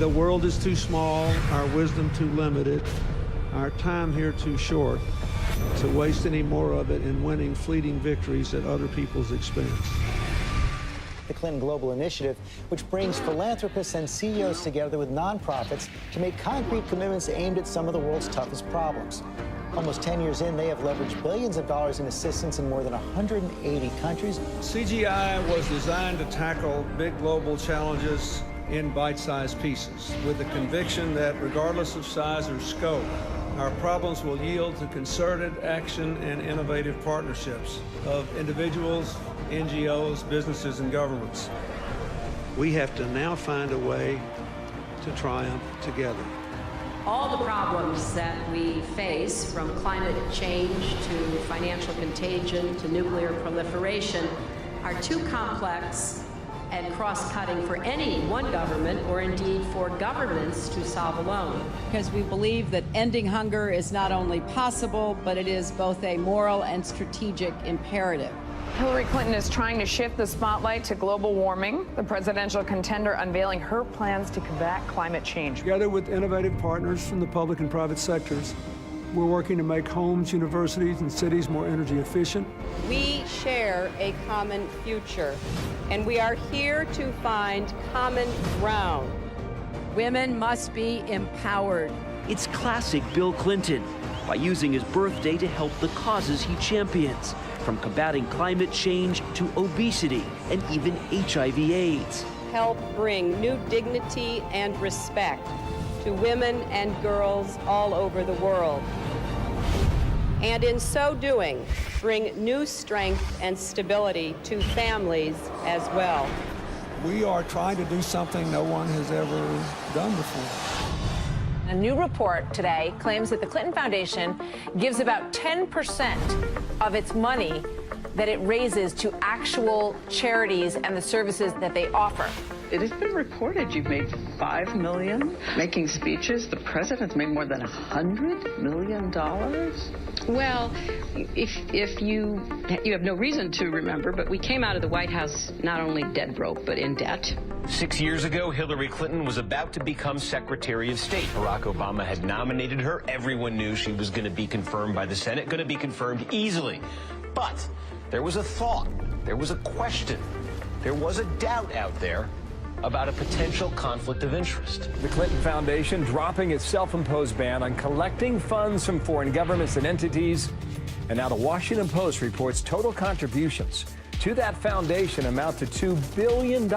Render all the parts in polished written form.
The world is too small, our wisdom too limited, our time here too short to waste any more of it in winning fleeting victories at other people's expense. The Clinton Global Initiative, which brings philanthropists and CEOs together with nonprofits to make concrete commitments aimed at some of the world's toughest problems. Almost 10 years in, they have leveraged billions of dollars in assistance in more than 180 countries. CGI was designed to tackle big global challenges in bite-sized pieces, with the conviction that regardless of size or scope, our problems will yield to concerted action and innovative partnerships of individuals, NGOs, businesses, and governments. We have to now find a way to triumph together. All the problems that we face, from climate change to financial contagion to nuclear proliferation, are too complex and cross-cutting for any one government, or indeed for governments, to solve alone. Because we believe that ending hunger is not only possible, but it is both a moral and strategic imperative. Hillary Clinton is trying to shift the spotlight to global warming, the presidential contender unveiling her plans to combat climate change. Together with innovative partners from the public and private sectors, we're working to make homes, universities, and cities more energy efficient. We share a common future, and we are here to find common ground. Women must be empowered. It's classic Bill Clinton, by using his birthday to help the causes he champions, from combating climate change to obesity and even HIV/AIDS. Help bring new dignity and respect to women and girls all over the world. And in so doing, bring new strength and stability to families as well. We are trying to do something no one has ever done before. A new report today claims that the Clinton Foundation gives about 10% of its money that it raises to actual charities and the services that they offer. It has been reported you've made $5 million making speeches. The president's made more than $100 million. Well, if you have no reason to remember, but we came out of the White House not only dead broke, but in debt. 6 years ago, Hillary Clinton was about to become Secretary of State. Barack Obama had nominated her. Everyone knew she was going to be confirmed by the Senate, going to be confirmed easily. But there was a thought, there was a question, there was a doubt out there about a potential conflict of interest. The Clinton Foundation dropping its self-imposed ban on collecting funds from foreign governments and entities. And now the Washington Post reports total contributions to that foundation amount to $2 billion.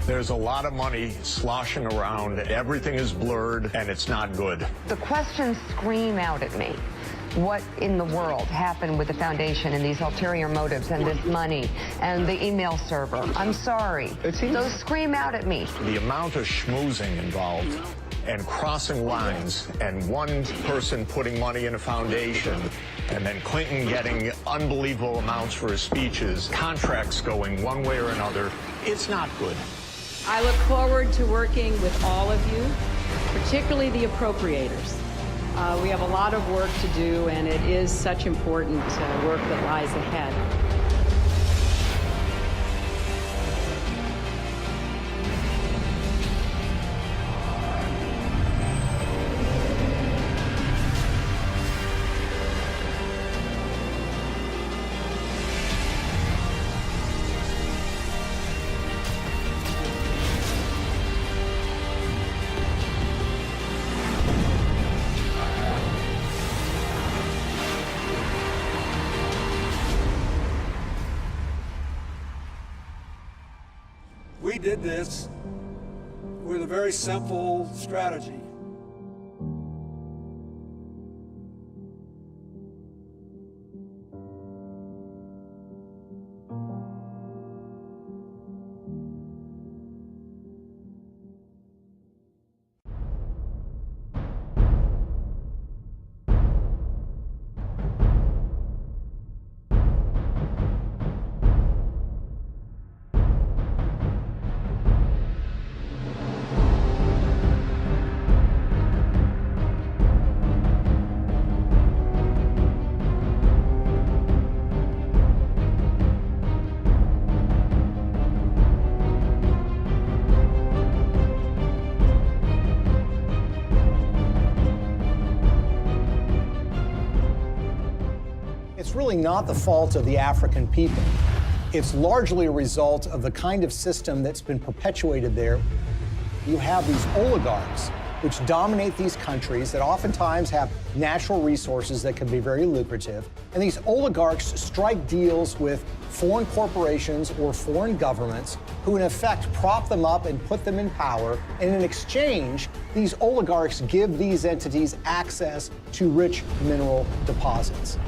There's a lot of money sloshing around. Everything is blurred, and it's not good. The questions scream out at me. What in the world happened with the foundation and these ulterior motives and this money and the email server? I'm sorry. Those scream out at me. The amount of schmoozing involved and crossing lines and one person putting money in a foundation and then Clinton getting unbelievable amounts for his speeches, contracts going one way or another, it's not good. I look forward to working with all of you, particularly the appropriators. We have a lot of work to do, and it is such important work that lies ahead. We did this with a very simple strategy. really not the fault of the African people. It's largely a result of the kind of system that's been perpetuated there. You have these oligarchs which dominate these countries that oftentimes have natural resources that can be very lucrative. And these oligarchs strike deals with foreign corporations or foreign governments who in effect prop them up and put them in power. And in exchange, these oligarchs give these entities access to rich mineral deposits.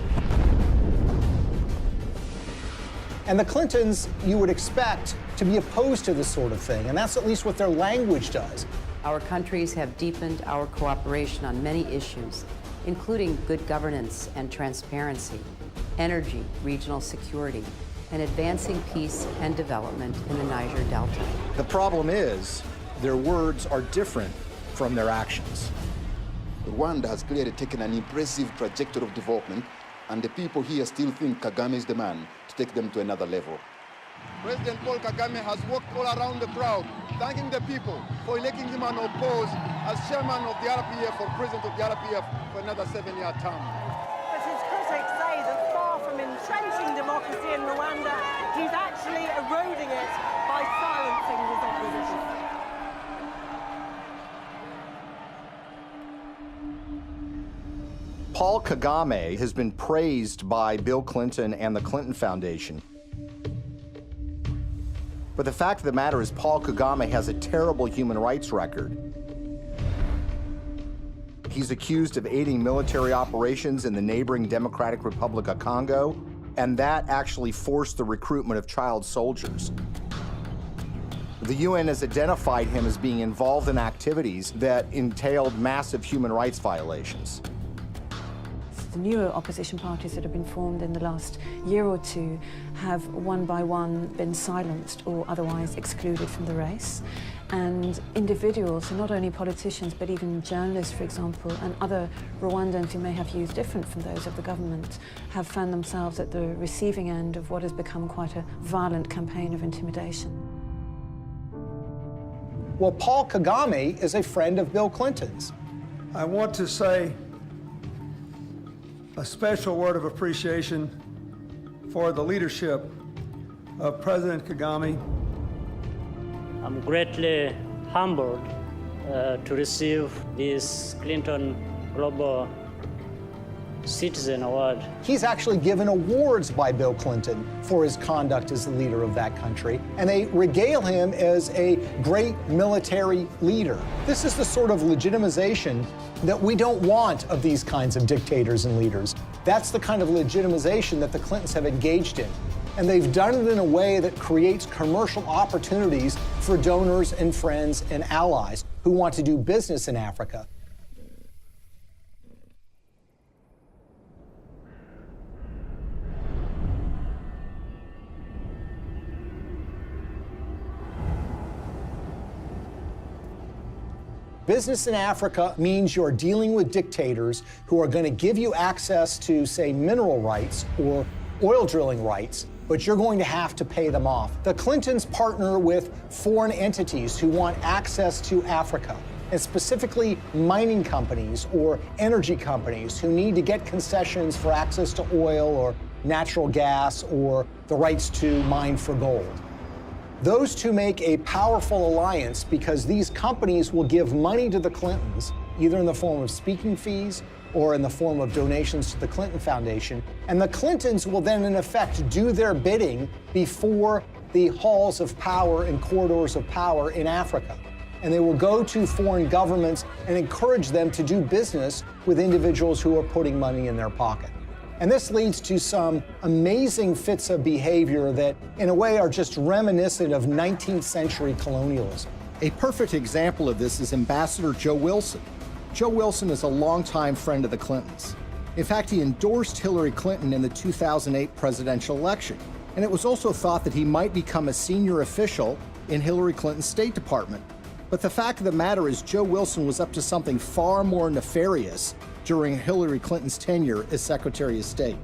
And the Clintons, you would expect to be opposed to this sort of thing, and that's at least what their language does. Our countries have deepened our cooperation on many issues, including good governance and transparency, energy, regional security, and advancing peace and development in the Niger Delta. The problem is, their words are different from their actions. Rwanda has clearly taken an impressive trajectory of development, and the people here still think Kagame is the man to take them to another level. President Paul Kagame has walked all around the crowd, thanking the people for electing him unopposed as chairman of the RPF or president of the RPF for another 7-year term. But his critics say that far from entrenching democracy in Rwanda, he's actually eroding it by silencing his opposition. Paul Kagame has been praised by Bill Clinton and the Clinton Foundation. But the fact of the matter is Paul Kagame has a terrible human rights record. He's accused of aiding military operations in the neighboring Democratic Republic of Congo, and that actually forced the recruitment of child soldiers. The UN has identified him as being involved in activities that entailed massive human rights violations. The newer opposition parties that have been formed in the last year or two have one by one been silenced or otherwise excluded from the race. And individuals, not only politicians, but even journalists, for example, and other Rwandans who may have views different from those of the government, have found themselves at the receiving end of what has become quite a violent campaign of intimidation. Well, Paul Kagame is a friend of Bill Clinton's. I want to say a special word of appreciation for the leadership of President Kagame. I'm greatly humbled to receive this Clinton Global Citizen Award. He's actually given awards by Bill Clinton for his conduct as the leader of that country, and they regale him as a great military leader. This is the sort of legitimization that we don't want of these kinds of dictators and leaders. That's the kind of legitimization that the Clintons have engaged in. And they've done it in a way that creates commercial opportunities for donors and friends and allies who want to do business in Africa. Business in Africa means you're dealing with dictators who are going to give you access to, say, mineral rights or oil drilling rights, but you're going to have to pay them off. The Clintons partner with foreign entities who want access to Africa, and specifically mining companies or energy companies who need to get concessions for access to oil or natural gas or the rights to mine for gold. Those two make a powerful alliance because these companies will give money to the Clintons, either in the form of speaking fees or in the form of donations to the Clinton Foundation. And the Clintons will then, in effect, do their bidding before the halls of power and corridors of power in Africa. And they will go to foreign governments and encourage them to do business with individuals who are putting money in their pocket. And this leads to some amazing fits of behavior that, in a way, are just reminiscent of 19th century colonialism. A perfect example of this is Ambassador Joe Wilson. Joe Wilson is a longtime friend of the Clintons. In fact, he endorsed Hillary Clinton in the 2008 presidential election. And it was also thought that he might become a senior official in Hillary Clinton's State Department. But the fact of the matter is Joe Wilson was up to something far more nefarious during Hillary Clinton's tenure as Secretary of State.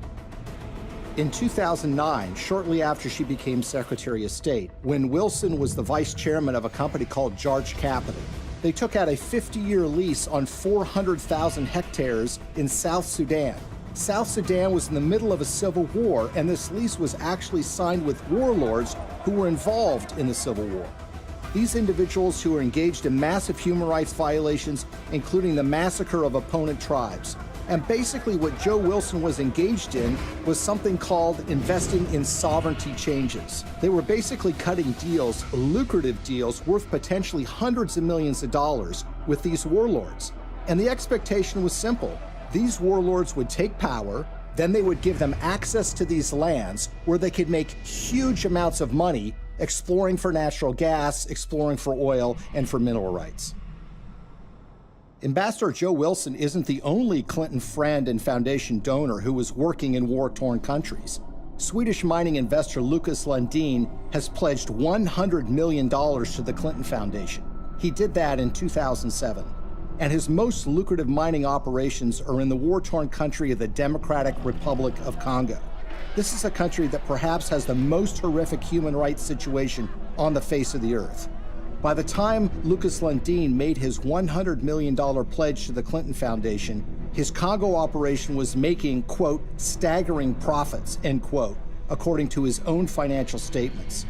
In 2009, shortly after she became Secretary of State, when Wilson was the vice chairman of a company called Jarge Capital, they took out a 50-year lease on 400,000 hectares in South Sudan. South Sudan was in the middle of a civil war, and this lease was actually signed with warlords who were involved in the civil war. These individuals who were engaged in massive human rights violations, including the massacre of opponent tribes. And basically what Joe Wilson was engaged in was something called investing in sovereignty changes. They were basically cutting deals, lucrative deals, worth potentially hundreds of millions of dollars with these warlords. And the expectation was simple. These warlords would take power, then they would give them access to these lands where they could make huge amounts of money exploring for natural gas, exploring for oil, and for mineral rights. Ambassador Joe Wilson isn't the only Clinton friend and foundation donor who was working in war-torn countries. Swedish mining investor Lucas Lundin has pledged $100 million to the Clinton Foundation. He did that in 2007. And his most lucrative mining operations are in the war-torn country of the Democratic Republic of Congo. This is a country that perhaps has the most horrific human rights situation on the face of the earth. By the time Lucas Lundin made his $100 million pledge to the Clinton Foundation, his Congo operation was making, quote, staggering profits, end quote, according to his own financial statements.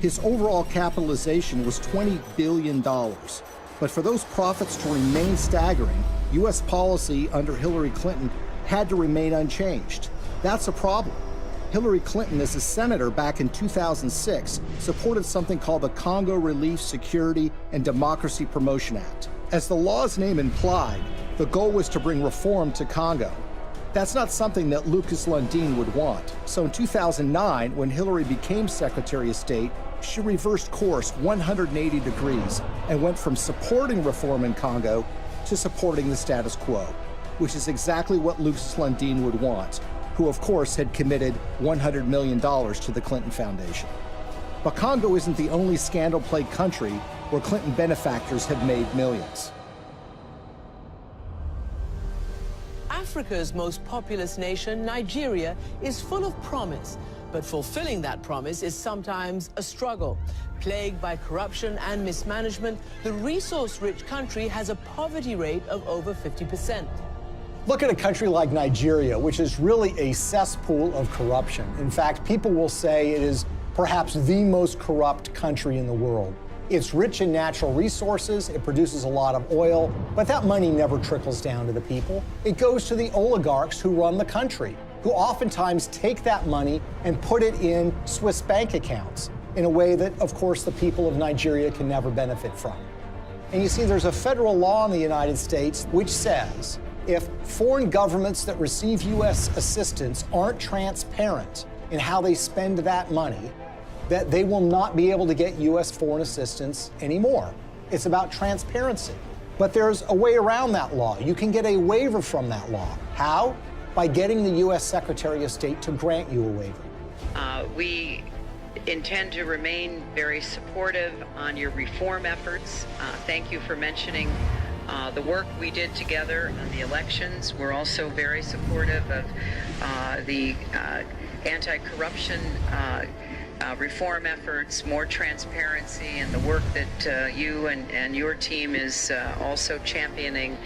His overall capitalization was $20 billion. But for those profits to remain staggering, U.S. policy under Hillary Clinton had to remain unchanged. That's a problem. Hillary Clinton, as a senator back in 2006, supported something called the Congo Relief, Security, and Democracy Promotion Act. As the law's name implied, the goal was to bring reform to Congo. That's not something that Lucas Lundin would want. So in 2009, when Hillary became Secretary of State, she reversed course 180 degrees and went from supporting reform in Congo to supporting the status quo, which is exactly what Lucas Lundin would want, who of course had committed $100 million to the Clinton Foundation. But Congo isn't the only scandal-plagued country where Clinton benefactors have made millions. Africa's most populous nation, Nigeria, is full of promise, but fulfilling that promise is sometimes a struggle. Plagued by corruption and mismanagement, the resource-rich country has a poverty rate of over 50%. Look at a country like Nigeria, which is really a cesspool of corruption. In fact, people will say it is perhaps the most corrupt country in the world. It's rich in natural resources, it produces a lot of oil, but that money never trickles down to the people. It goes to the oligarchs who run the country, who oftentimes take that money and put it in Swiss bank accounts in a way that, of course, the people of Nigeria can never benefit from. And you see, there's a federal law in the United States which says if foreign governments that receive U.S. assistance aren't transparent in how they spend that money, that they will not be able to get U.S. foreign assistance anymore. It's about transparency. But there's a way around that law. You can get a waiver from that law. How? By getting the U.S. Secretary of State to grant you a waiver. We intend to remain very supportive on your reform efforts. Thank you for mentioning the work we did together on the elections. We're also very supportive of the anti-corruption reform efforts, more transparency, and the work that you and your team is also championing,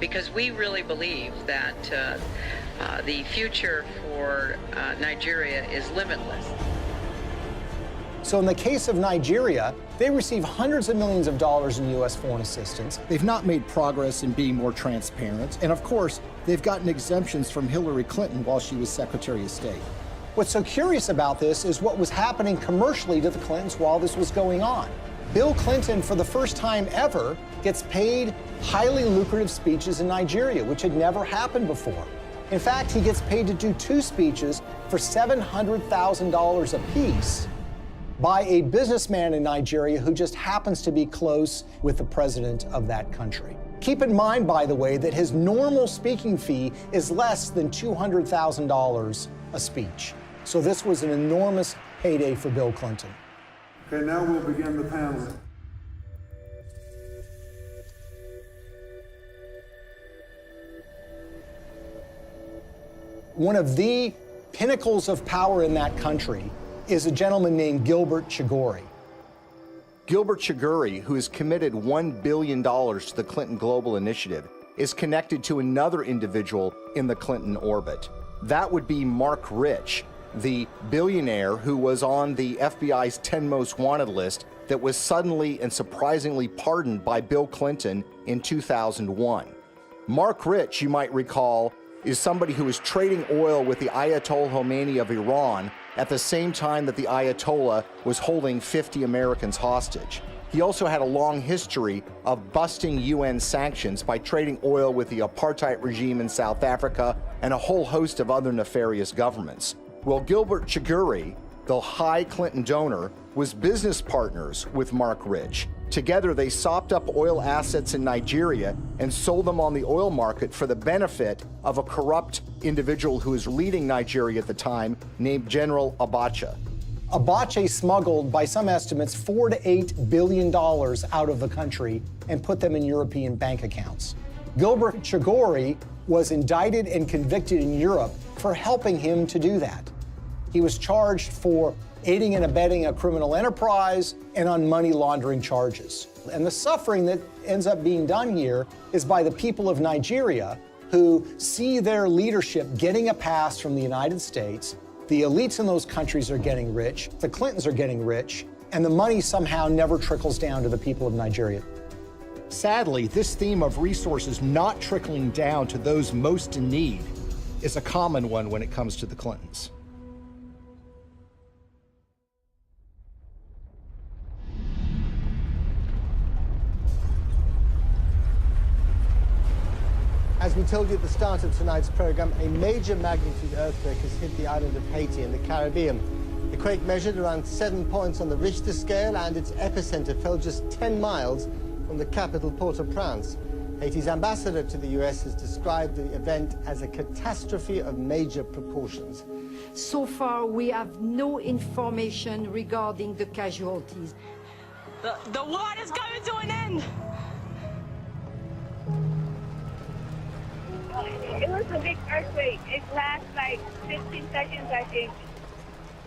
because we really believe that the future for Nigeria is limitless. So in the case of Nigeria, they receive hundreds of millions of dollars in U.S. foreign assistance. They've not made progress in being more transparent. And of course, they've gotten exemptions from Hillary Clinton while she was Secretary of State. What's so curious about this is what was happening commercially to the Clintons while this was going on. Bill Clinton, for the first time ever, gets paid highly lucrative speeches in Nigeria, which had never happened before. In fact, he gets paid to do 2 speeches for $700,000 apiece by a businessman in Nigeria who just happens to be close with the president of that country. Keep in mind, by the way, that his normal speaking fee is less than $200,000 a speech. So this was an enormous payday for Bill Clinton. Okay, now we'll begin the panel. One of the pinnacles of power in that country is a gentleman named Gilbert Chagoury. Gilbert Chagoury, who has committed $1 billion to the Clinton Global Initiative, is connected to another individual in the Clinton orbit. That would be Mark Rich, the billionaire who was on the FBI's 10 most wanted list that was suddenly and surprisingly pardoned by Bill Clinton in 2001. Mark Rich, you might recall, is somebody who was trading oil with the Ayatollah Khomeini of Iran at the same time that the Ayatollah was holding 50 Americans hostage. He also had a long history of busting UN sanctions by trading oil with the apartheid regime in South Africa and a whole host of other nefarious governments. Well, Gilbert Chagoury, the high Clinton donor, was business partners with Mark Rich. Together, they sopped up oil assets in Nigeria and sold them on the oil market for the benefit of a corrupt individual who was leading Nigeria at the time, named General Abacha. Abacha smuggled, by some estimates, $4 to $8 billion out of the country and put them in European bank accounts. Gilbert Chagoury was indicted and convicted in Europe for helping him to do that. He was charged for aiding and abetting a criminal enterprise and on money laundering charges. And the suffering that ends up being done here is by the people of Nigeria, who see their leadership getting a pass from the United States. The elites in those countries are getting rich, the Clintons are getting rich, and the money somehow never trickles down to the people of Nigeria. Sadly, this theme of resources not trickling down to those most in need is a common one when it comes to the Clintons. As we told you at the start of tonight's program, a major magnitude earthquake has hit the island of Haiti in the Caribbean. The quake measured around 7 points on the Richter scale, and its epicenter fell just 10 miles from the capital, Port-au-Prince. Haiti's ambassador to the U.S. has described the event as a catastrophe of major proportions. So far, we have no information regarding the casualties. The war is coming to an end! It was a big earthquake. It lasted like 15 seconds, I think.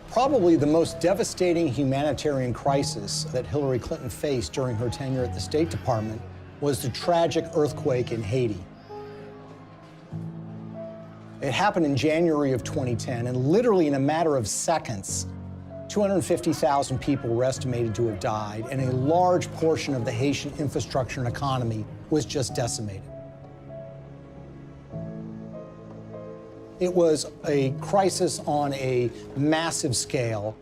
Probably the most devastating humanitarian crisis that Hillary Clinton faced during her tenure at the State Department was the tragic earthquake in Haiti. It happened in January of 2010, and literally in a matter of seconds, 250,000 people were estimated to have died, and a large portion of the Haitian infrastructure and economy was just decimated. It was a crisis on a massive scale.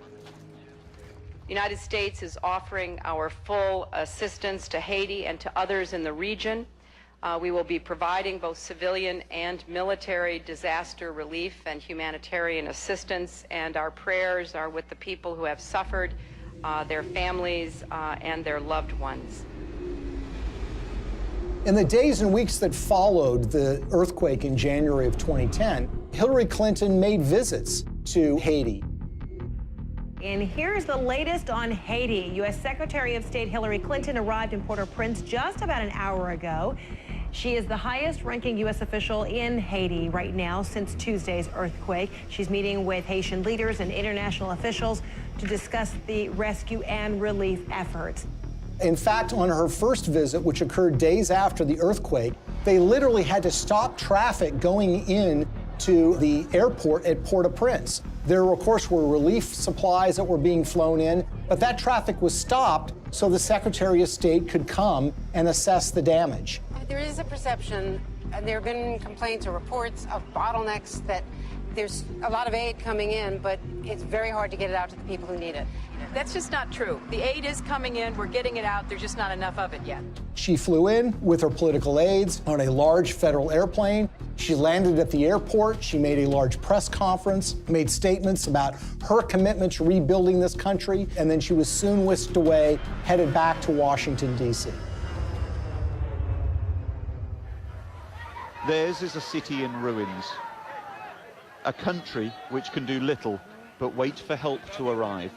The United States is offering our full assistance to Haiti and to others in the region. We will be providing both civilian and military disaster relief and humanitarian assistance, and our prayers are with the people who have suffered, their families, and their loved ones. In the days and weeks that followed the earthquake in January of 2010, Hillary Clinton made visits to Haiti. And here's the latest on Haiti. U.S. Secretary of State Hillary Clinton arrived in Port-au-Prince just about an hour ago. She is the highest-ranking U.S. official in Haiti right now since Tuesday's earthquake. She's meeting with Haitian leaders and international officials to discuss the rescue and relief efforts. In fact, on her first visit, which occurred days after the earthquake, they literally had to stop traffic going in to the airport at Port-au-Prince. There, of course, were relief supplies that were being flown in, but that traffic was stopped so the Secretary of State could come and assess the damage. There is a perception, and there have been complaints or reports of bottlenecks, that there's a lot of aid coming in, but it's very hard to get it out to the people who need it. That's just not true. The aid is coming in, we're getting it out, there's just not enough of it yet. She flew in with her political aides on a large federal airplane. She landed at the airport. She made a large press conference, made statements about her commitment to rebuilding this country, and then she was soon whisked away, headed back to Washington, D.C. Theirs is a city in ruins, a country which can do little but wait for help to arrive.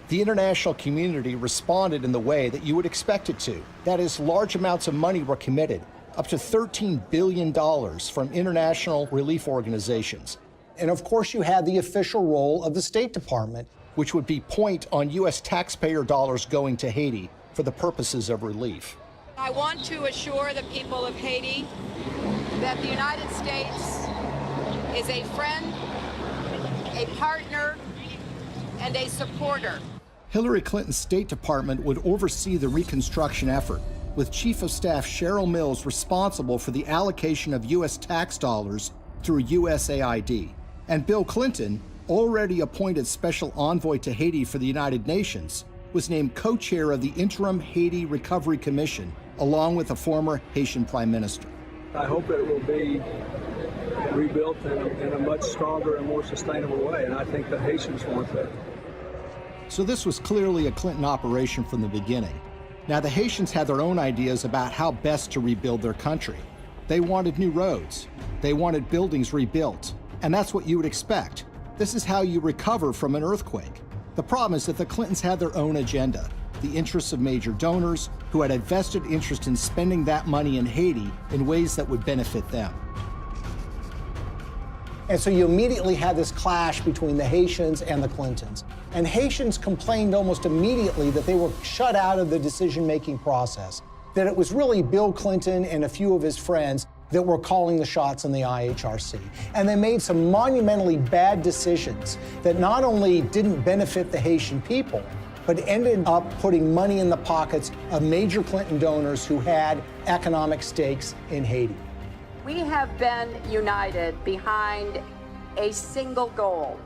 The international community responded in the way that you would expect it to. That is, large amounts of money were committed, up to $13 billion from international relief organizations. And of course, you had the official role of the State Department, which would be point on U.S. taxpayer dollars going to Haiti, for the purposes of relief. I want to assure the people of Haiti that the United States is a friend, a partner, and a supporter. Hillary Clinton's State Department would oversee the reconstruction effort, with Chief of Staff Cheryl Mills responsible for the allocation of U.S. tax dollars through USAID. And Bill Clinton, already appointed Special Envoy to Haiti for the United Nations, was named co-chair of the Interim Haiti Recovery Commission, along with a former Haitian Prime Minister. I hope it will be rebuilt in a much stronger and more sustainable way, and I think the Haitians want that. So this was clearly a Clinton operation from the beginning. Now, the Haitians had their own ideas about how best to rebuild their country. They wanted new roads. They wanted buildings rebuilt. And that's what you would expect. This is how you recover from an earthquake. The problem is that the Clintons had their own agenda, the interests of major donors who had a vested interest in spending that money in Haiti in ways that would benefit them. And so you immediately had this clash between the Haitians and the Clintons. And Haitians complained almost immediately that they were shut out of the decision-making process, that it was really Bill Clinton and a few of his friends that were calling the shots in the IHRC. And they made some monumentally bad decisions that not only didn't benefit the Haitian people, but ended up putting money in the pockets of major Clinton donors who had economic stakes in Haiti. We have been united behind a single goal: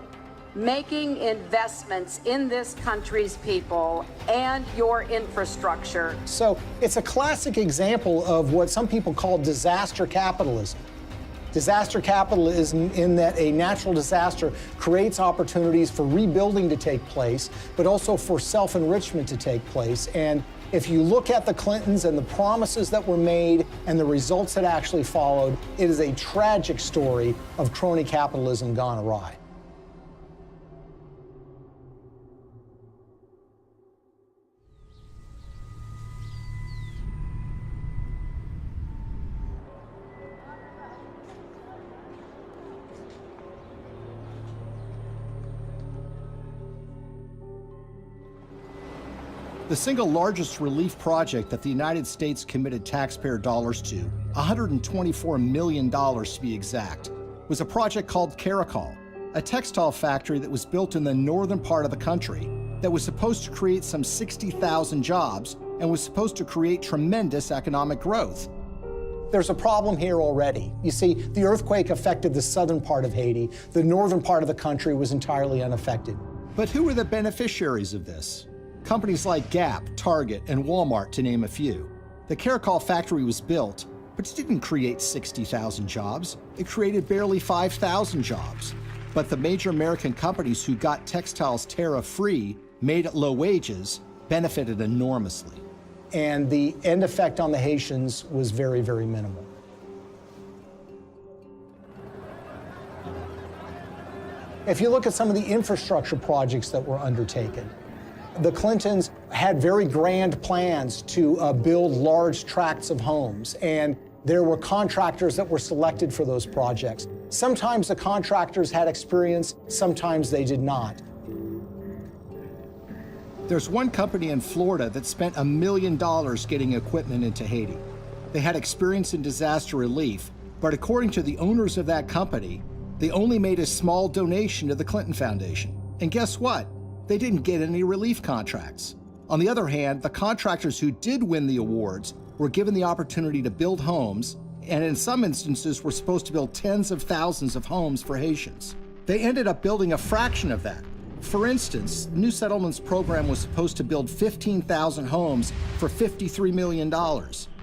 making investments in this country's people and your infrastructure. So it's a classic example of what some people call disaster capitalism. Disaster capitalism in that a natural disaster creates opportunities for rebuilding to take place, but also for self-enrichment to take place. And if you look at the Clintons and the promises that were made and the results that actually followed, it is a tragic story of crony capitalism gone awry. The single largest relief project that the United States committed taxpayer dollars to, $124 million to be exact, was a project called Caracol, a textile factory that was built in the northern part of the country that was supposed to create some 60,000 jobs and was supposed to create tremendous economic growth. There's a problem here already. You see, the earthquake affected the southern part of Haiti. The northern part of the country was entirely unaffected. But who were the beneficiaries of this? Companies like Gap, Target, and Walmart, to name a few. The Caracol factory was built, but it didn't create 60,000 jobs. It created barely 5,000 jobs. But the major American companies who got textiles tariff-free, made at low wages, benefited enormously. And the end effect on the Haitians was very, very minimal. If you look at some of the infrastructure projects that were undertaken, the Clintons had very grand plans to build large tracts of homes, and there were contractors that were selected for those projects. Sometimes the contractors had experience, sometimes they did not. There's one company in Florida that spent $1 million getting equipment into Haiti. They had experience in disaster relief, but according to the owners of that company, they only made a small donation to the Clinton Foundation. And guess what? They didn't get any relief contracts. On the other hand, the contractors who did win the awards were given the opportunity to build homes, and in some instances were supposed to build tens of thousands of homes for Haitians. They ended up building a fraction of that. For instance, the New Settlements program was supposed to build 15,000 homes for $53 million.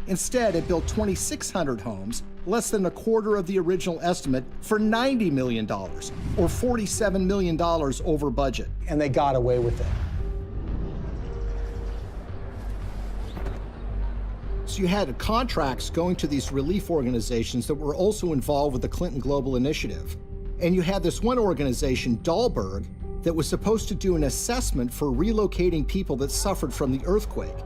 Instead, it built 2,600 homes, less than a quarter of the original estimate, for $90 million, or $47 million over budget. And they got away with it. So you had contracts going to these relief organizations that were also involved with the Clinton Global Initiative. And you had this one organization, Dahlberg, that was supposed to do an assessment for relocating people that suffered from the earthquake.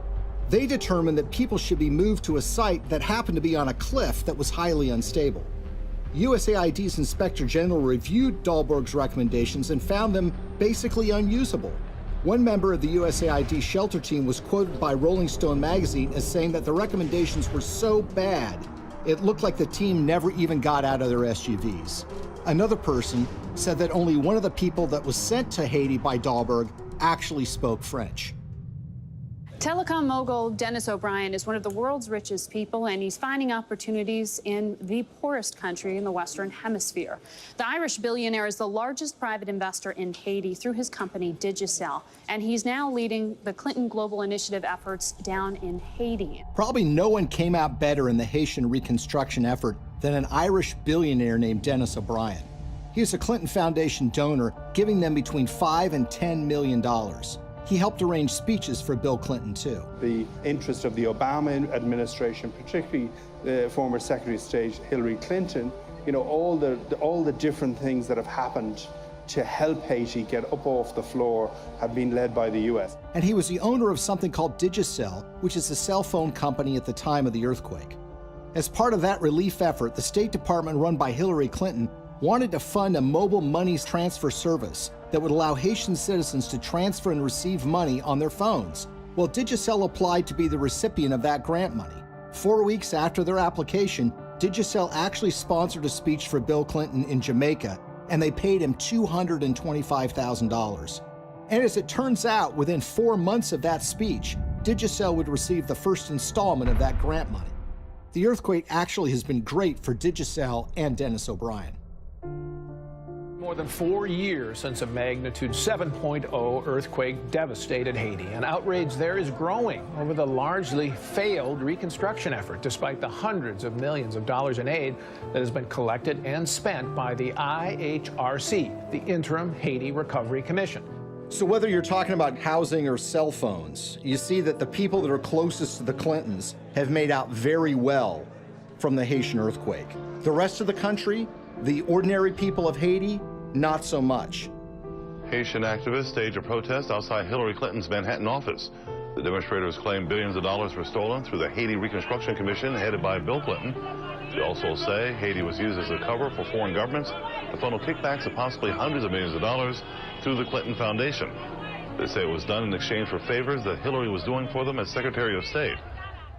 They determined that people should be moved to a site that happened to be on a cliff that was highly unstable. USAID's Inspector General reviewed Dahlberg's recommendations and found them basically unusable. One member of the USAID shelter team was quoted by Rolling Stone magazine as saying that the recommendations were so bad, it looked like the team never even got out of their SUVs. Another person said that only one of the people that was sent to Haiti by Dahlberg actually spoke French. Telecom mogul Dennis O'Brien is one of the world's richest people, and he's finding opportunities in the poorest country in the Western Hemisphere. The Irish billionaire is the largest private investor in Haiti through his company Digicel, and he's now leading the Clinton Global Initiative efforts down in Haiti. Probably no one came out better in the Haitian reconstruction effort than an Irish billionaire named Dennis O'Brien. He is a Clinton Foundation donor, giving them between $5 and $10 million. He helped arrange speeches for Bill Clinton, too. The interest of the Obama administration, particularly the former Secretary of State Hillary Clinton, you know, all the different things that have happened to help Haiti get up off the floor have been led by the U.S. And he was the owner of something called Digicel, which is a cell phone company at the time of the earthquake. As part of that relief effort, the State Department run by Hillary Clinton wanted to fund a mobile money transfer service that would allow Haitian citizens to transfer and receive money on their phones. Well, Digicel applied to be the recipient of that grant money. 4 weeks after their application, Digicel actually sponsored a speech for Bill Clinton in Jamaica, and they paid him $225,000. And as it turns out, within 4 months of that speech, Digicel would receive the first installment of that grant money. The earthquake actually has been great for Digicel and Dennis O'Brien. More than 4 years since a magnitude 7.0 earthquake devastated Haiti, and outrage there is growing over the largely failed reconstruction effort, despite the hundreds of millions of dollars in aid that has been collected and spent by the IHRC, the Interim Haiti Recovery Commission. So whether you're talking about housing or cell phones, you see that the people that are closest to the Clintons have made out very well from the Haitian earthquake. The rest of the country, the ordinary people of Haiti, not so much. Haitian activists staged a protest outside Hillary Clinton's Manhattan office. The demonstrators claim billions of dollars were stolen through the Haiti Reconstruction Commission headed by Bill Clinton. They also say Haiti was used as a cover for foreign governments to funnel kickbacks of possibly hundreds of millions of dollars through the Clinton Foundation. They say it was done in exchange for favors that Hillary was doing for them as Secretary of State.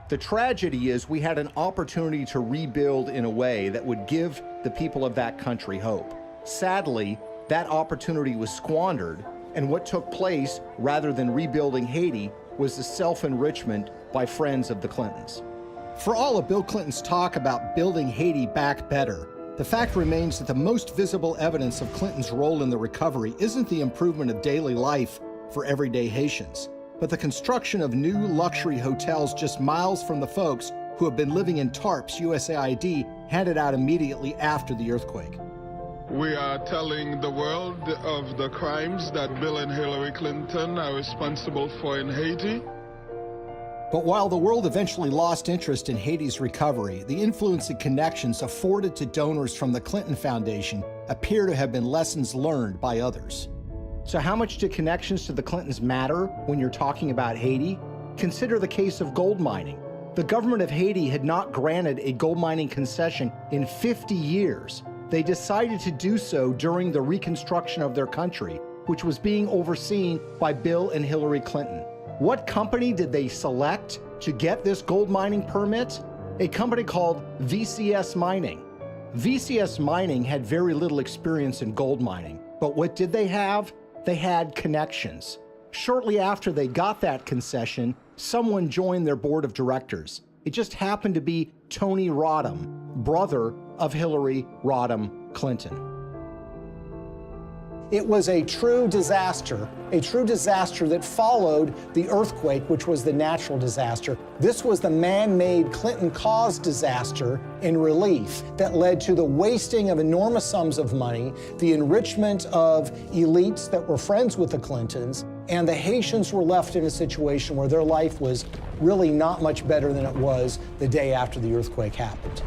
The tragedy is we had an opportunity to rebuild in a way that would give the people of that country hope. Sadly, that opportunity was squandered, and what took place, rather than rebuilding Haiti, was the self-enrichment by friends of the Clintons. For all of Bill Clinton's talk about building Haiti back better, the fact remains that the most visible evidence of Clinton's role in the recovery isn't the improvement of daily life for everyday Haitians, but the construction of new luxury hotels just miles from the folks who have been living in tarps USAID handed out immediately after the earthquake. We are telling the world of the crimes that Bill and Hillary Clinton are responsible for in Haiti. But while the world eventually lost interest in Haiti's recovery, the influence and connections afforded to donors from the Clinton Foundation appear to have been lessons learned by others. So how much do connections to the Clintons matter when you're talking about Haiti? Consider the case of gold mining. The government of Haiti had not granted a gold mining concession in 50 years. They decided to do so during the reconstruction of their country, which was being overseen by Bill and Hillary Clinton. What company did they select to get this gold mining permit? A company called VCS Mining. VCS Mining had very little experience in gold mining, but what did they have? They had connections. Shortly after they got that concession, someone joined their board of directors. It just happened to be Tony Rodham, brother of Hillary Rodham Clinton. It was a true disaster that followed the earthquake, which was the natural disaster. This was the man-made Clinton-caused disaster in relief that led to the wasting of enormous sums of money, the enrichment of elites that were friends with the Clintons, and the Haitians were left in a situation where their life was really not much better than it was the day after the earthquake happened.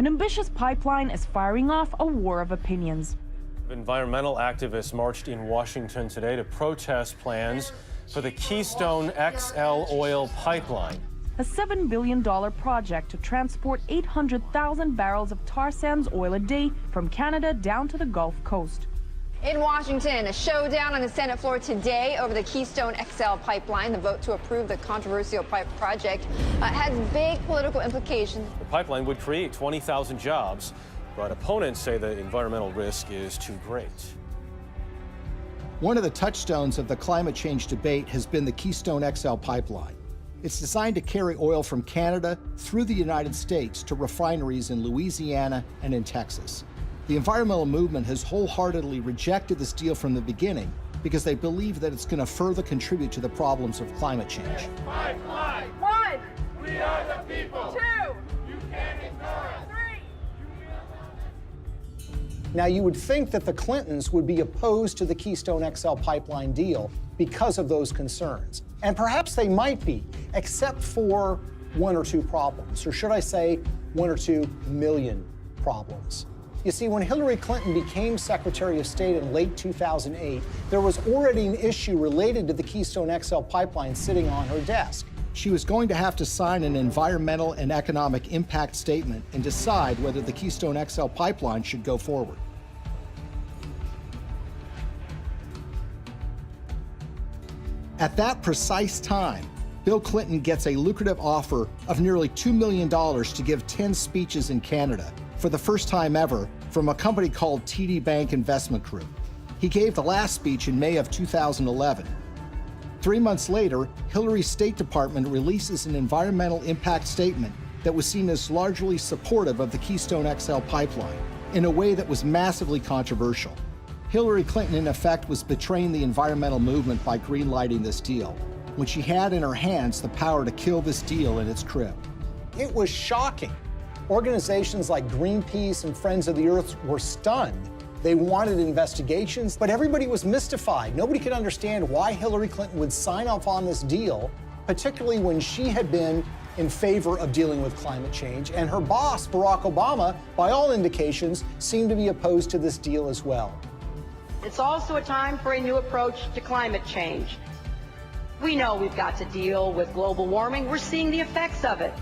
an ambitious pipeline is firing off a war of opinions. Environmental activists marched in Washington today to protest plans for the Keystone XL oil pipeline. A $7 billion project to transport 800,000 barrels of tar sands oil a day from Canada down to the Gulf Coast. In Washington, a showdown on the Senate floor today over the Keystone XL pipeline. The vote to approve the controversial project has big political implications. The pipeline would create 20,000 jobs, but opponents say the environmental risk is too great. One of the touchstones of the climate change debate has been the Keystone XL pipeline. It's designed to carry oil from Canada through the United States to refineries in Louisiana and in Texas. The environmental movement has wholeheartedly rejected this deal from the beginning because they believe that it's going to further contribute to the problems of climate change. Pipeline. 1. We are the people. 2. You can't ignore us. 3. Now, you would think that the Clintons would be opposed to the Keystone XL pipeline deal because of those concerns. And perhaps they might be, except for one or two problems, or should I say 1 or 2 million problems. You see, when Hillary Clinton became Secretary of State in late 2008, there was already an issue related to the Keystone XL pipeline sitting on her desk. She was going to have to sign an environmental and economic impact statement and decide whether the Keystone XL pipeline should go forward. At that precise time, Bill Clinton gets a lucrative offer of nearly $2 million to give 10 speeches in Canada for the first time ever from a company called TD Bank Investment Group. He gave the last speech in May of 2011. 3 months later, Hillary's State Department releases an environmental impact statement that was seen as largely supportive of the Keystone XL pipeline in a way that was massively controversial. Hillary Clinton, in effect, was betraying the environmental movement by greenlighting this deal, when she had in her hands the power to kill this deal in its crib. It was shocking. Organizations like Greenpeace and Friends of the Earth were stunned. They wanted investigations, but everybody was mystified. Nobody could understand why Hillary Clinton would sign off on this deal, particularly when she had been in favor of dealing with climate change, and her boss, Barack Obama, by all indications, seemed to be opposed to this deal as well. It's also a time for a new approach to climate change. We know we've got to deal with global warming. We're seeing the effects of it.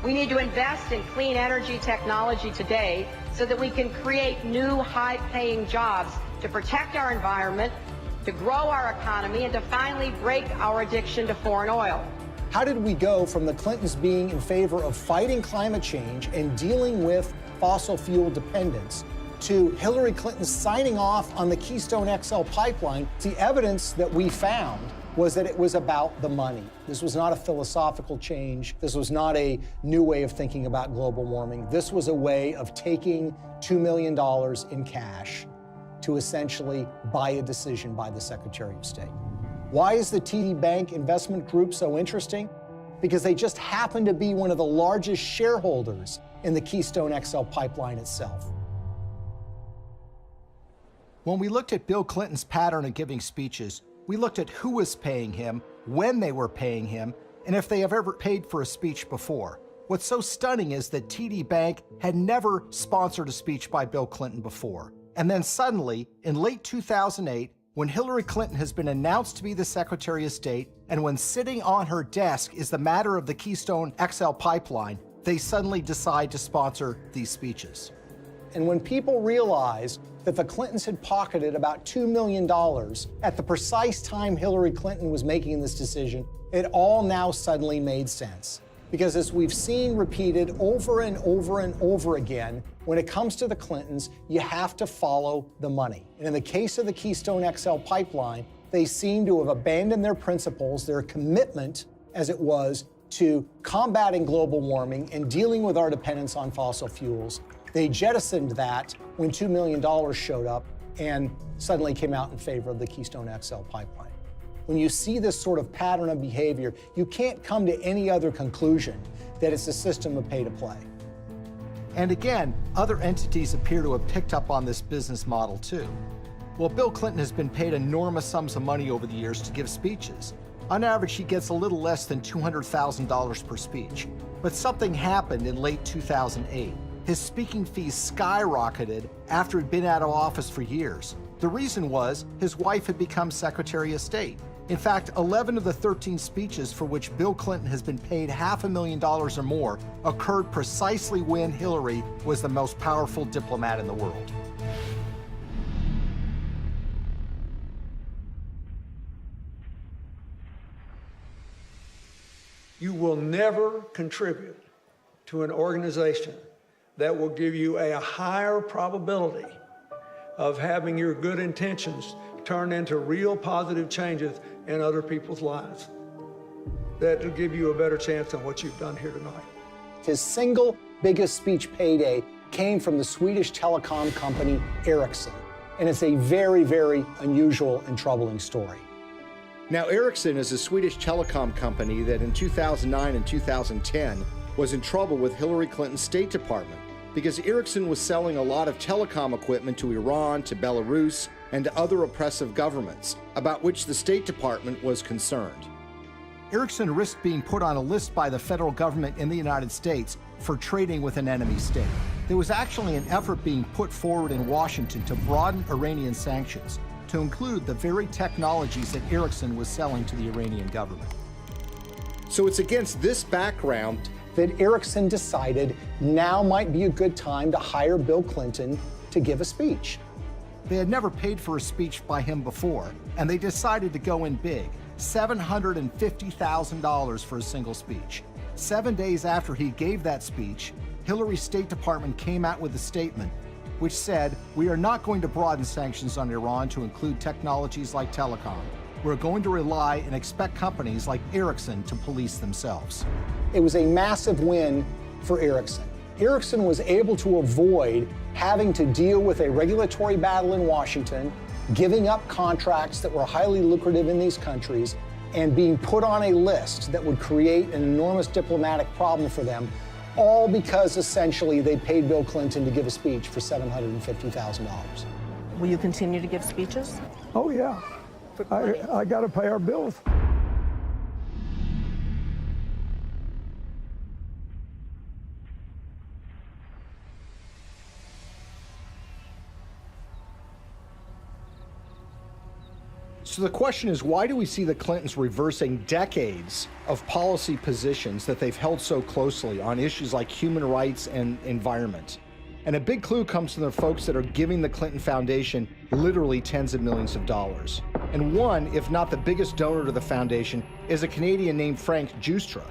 We need to invest in clean energy technology today so that we can create new high-paying jobs to protect our environment, to grow our economy, and to finally break our addiction to foreign oil. How did we go from the Clintons being in favor of fighting climate change and dealing with fossil fuel dependence to Hillary Clinton signing off on the Keystone XL pipeline? The evidence that we found was that it was about the money. This was not a philosophical change. This was not a new way of thinking about global warming. This was a way of taking $2 million in cash to essentially buy a decision by the Secretary of State. Why is the TD Bank Investment Group so interesting? Because they just happen to be one of the largest shareholders in the Keystone XL pipeline itself. When we looked at Bill Clinton's pattern of giving speeches, we looked at who was paying him, when they were paying him, and if they have ever paid for a speech before. What's so stunning is that TD Bank had never sponsored a speech by Bill Clinton before. And then suddenly, in late 2008, when Hillary Clinton has been announced to be the Secretary of State, and when sitting on her desk is the matter of the Keystone XL pipeline, they suddenly decide to sponsor these speeches. And when people realized that the Clintons had pocketed about $2 million at the precise time Hillary Clinton was making this decision, it all now suddenly made sense. Because as we've seen repeated over and over and over again, when it comes to the Clintons, you have to follow the money. And in the case of the Keystone XL pipeline, they seem to have abandoned their principles, their commitment, as it was, to combating global warming and dealing with our dependence on fossil fuels. They jettisoned that when $2 million showed up and suddenly came out in favor of the Keystone XL pipeline. When you see this sort of pattern of behavior, you can't come to any other conclusion that it's a system of pay to play. And again, other entities appear to have picked up on this business model too. Well, Bill Clinton has been paid enormous sums of money over the years to give speeches. On average, he gets a little less than $200,000 per speech. But something happened in late 2008. his speaking fees skyrocketed after he'd been out of office for years. The reason was his wife had become Secretary of State. In fact, 11 of the 13 speeches for which Bill Clinton has been paid $500,000 or more occurred precisely when Hillary was the most powerful diplomat in the world. You will never contribute to an organization that will give you a higher probability of having your good intentions turn into real positive changes in other people's lives. That will give you a better chance than what you've done here tonight. His single biggest speech payday came from the Swedish telecom company Ericsson, and it's a very, very unusual and troubling story. Now, Ericsson is a Swedish telecom company that in 2009 and 2010 was in trouble with Hillary Clinton's State Department because Ericsson was selling a lot of telecom equipment to Iran, to Belarus, and to other oppressive governments, about which the State Department was concerned. Ericsson risked being put on a list by the federal government in the United States for trading with an enemy state. There was actually an effort being put forward in Washington to broaden Iranian sanctions to include the very technologies that Ericsson was selling to the Iranian government. So it's against this background that Ericsson decided now might be a good time to hire Bill Clinton to give a speech. They had never paid for a speech by him before, and they decided to go in big, $750,000 for a single speech. 7 days after he gave that speech, Hillary's State Department came out with a statement which said, "We are not going to broaden sanctions on Iran to include technologies like telecom. We're going to rely and expect companies like Ericsson to police themselves." It was a massive win for Ericsson. Ericsson was able to avoid having to deal with a regulatory battle in Washington, giving up contracts that were highly lucrative in these countries, and being put on a list that would create an enormous diplomatic problem for them, all because essentially they paid Bill Clinton to give a speech for $750,000. Will you continue to give speeches? Oh, yeah. I got to pay our bills. So the question is, why do we see the Clintons reversing decades of policy positions that they've held so closely on issues like human rights and environment? And a big clue comes from the folks that are giving the Clinton Foundation literally tens of millions of dollars. And one, if not the biggest donor to the foundation, is a Canadian named Frank Giustra.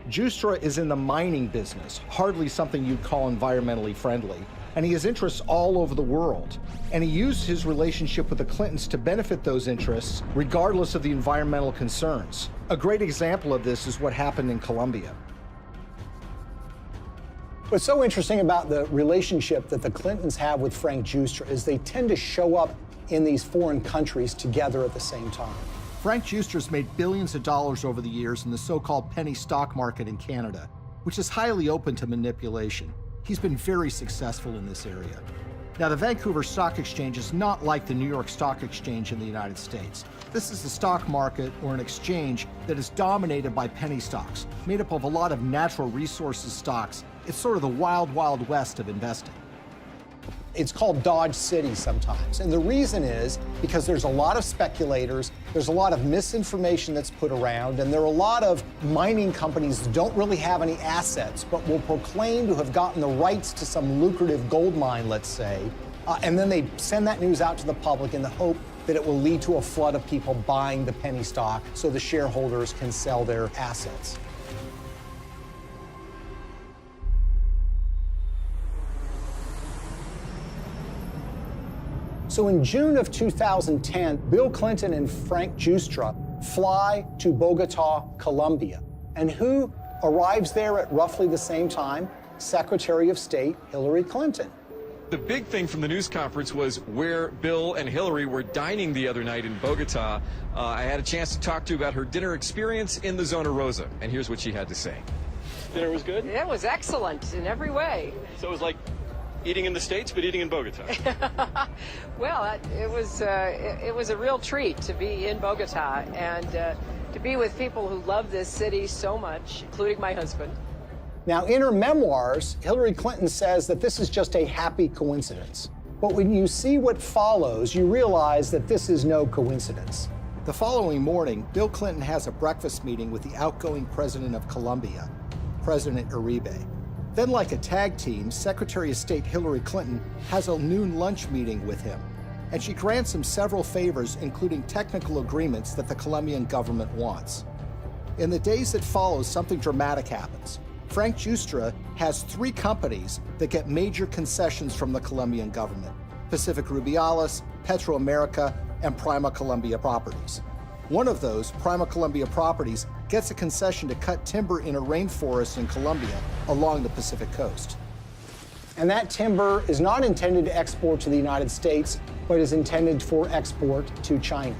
Giustra is in the mining business, hardly something you'd call environmentally friendly. And he has interests all over the world. And he used his relationship with the Clintons to benefit those interests, regardless of the environmental concerns. A great example of this is what happened in Colombia. What's so interesting about the relationship that the Clintons have with Frank Giustra is they tend to show up in these foreign countries together at the same time. Frank Giustra's made billions of dollars over the years in the so-called penny stock market in Canada, which is highly open to manipulation. He's been very successful in this area. Now, the Vancouver Stock Exchange is not like the New York Stock Exchange in the United States. This is a stock market or an exchange that is dominated by penny stocks, made up of a lot of natural resources stocks. It's sort of the wild, wild west of investing. It's called Dodge City sometimes. And the reason is because there's a lot of speculators, there's a lot of misinformation that's put around, and there are a lot of mining companies that don't really have any assets, but will proclaim to have gotten the rights to some lucrative gold mine, let's say, and then they send that news out to the public in the hope that it will lead to a flood of people buying the penny stock so the shareholders can sell their assets. So in June of 2010, Bill Clinton and Frank Giustra fly to Bogota, Colombia. And who arrives there at roughly the same time? Secretary of State Hillary Clinton. The big thing from the news conference was where Bill and Hillary were dining the other night in Bogota. I had a chance to talk to about her dinner experience in the Zona Rosa, and here's what she had to say. Dinner was good? It was excellent in every way. So it was like eating in the States, but eating in Bogota. Well, it was a real treat to be in Bogota and to be with people who love this city so much, including my husband. Now, in her memoirs, Hillary Clinton says that this is just a happy coincidence. But when you see what follows, you realize that this is no coincidence. The following morning, Bill Clinton has a breakfast meeting with the outgoing president of Colombia, President Uribe. Then, like a tag team, Secretary of State Hillary Clinton has a noon lunch meeting with him, and she grants him several favors, including technical agreements that the Colombian government wants. In the days that follow, something dramatic happens. Frank Giustra has 3 companies that get major concessions from the Colombian government: Pacific Rubiales, Petroamerica, and Prima Colombia Properties. One of those, Prima Colombia Properties, gets a concession to cut timber in a rainforest in Colombia along the Pacific coast. And that timber is not intended to export to the United States, but is intended for export to China.